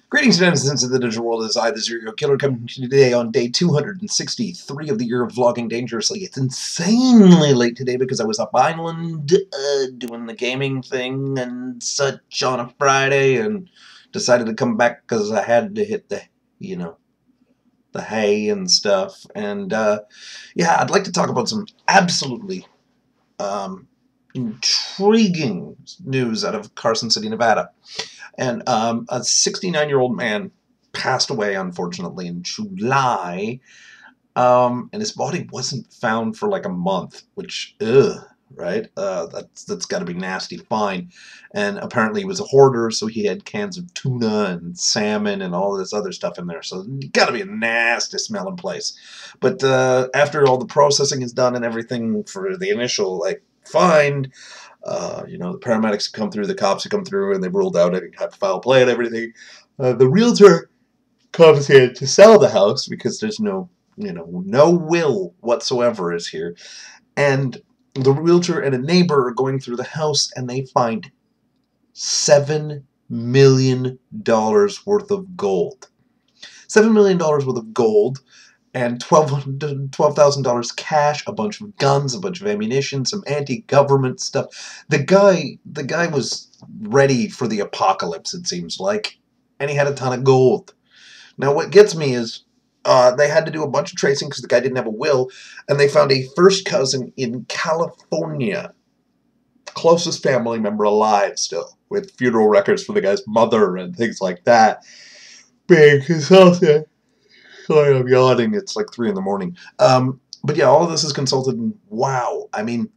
Greetings, denizens of the digital world. It is I, the Serial Killer, coming to you today on day 263 of the year of vlogging dangerously. It's insanely late today because I was up island doing the gaming thing and such on a Friday, and decided to come back because I had to hit the, the hay and stuff. And yeah, I'd like to talk about some absolutely intriguing news out of Carson City, Nevada. And a 69-year-old man passed away, unfortunately, in July, and his body wasn't found for like a month, which, right? That's got to be nasty fine. And apparently he was a hoarder, so he had cans of tuna and salmon and all this other stuff in there. So it's got to be a nasty smelling place. But after all the processing is done and everything for the initial, find, the paramedics have come through, the cops have come through, and they've ruled out any type of foul play and everything. The realtor comes in to sell the house because there's no will whatsoever is here. And the realtor and a neighbor are going through the house, and they find $7 million worth of gold. $7 million worth of gold. And $12,000 cash, a bunch of guns, a bunch of ammunition, some anti-government stuff. The guy was ready for the apocalypse, it seems like, and he had a ton of gold. Now, what gets me is they had to do a bunch of tracing because the guy didn't have a will, and they found a first cousin in California, closest family member alive still, with funeral records for the guy's mother and things like that. Being consulted. Sorry, I'm yawning. It's like 3 in the morning. But yeah, all of this is consulted, and wow. I mean,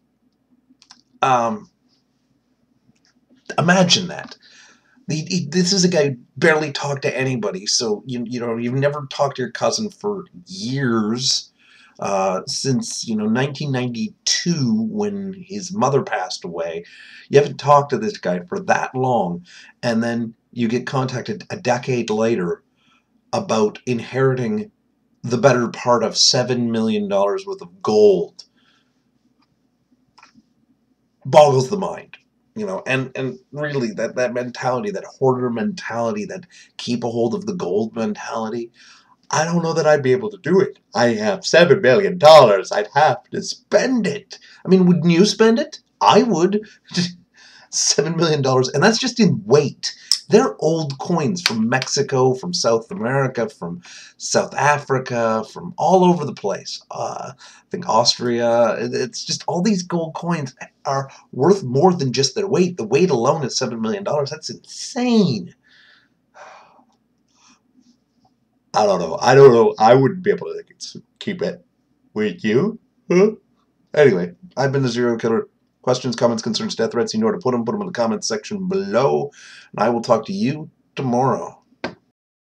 imagine that. This is a guy who barely talked to anybody, so you've never talked to your cousin for years, since 1992 when his mother passed away. You haven't talked to this guy for that long, and then you get contacted a decade later about inheriting the better part of $7 million worth of gold. Boggles the mind, and really that mentality, that hoarder mentality, that keep a hold of the gold mentality. I don't know that I'd be able to do it. I have $7 million. I'd have to spend it. I mean, wouldn't you spend it? I would. $7 million, and that's just in weight. They're old coins from Mexico, from South America, from South Africa, from all over the place. I think Austria. It's just all these gold coins are worth more than just their weight. The weight alone is $7 million. That's insane. I don't know. I wouldn't be able to keep it. Would you? Huh? Anyway, I've been the Serial Killer. Questions, comments, concerns, death threats, you know where to put them in the comments section below. And I will talk to you tomorrow.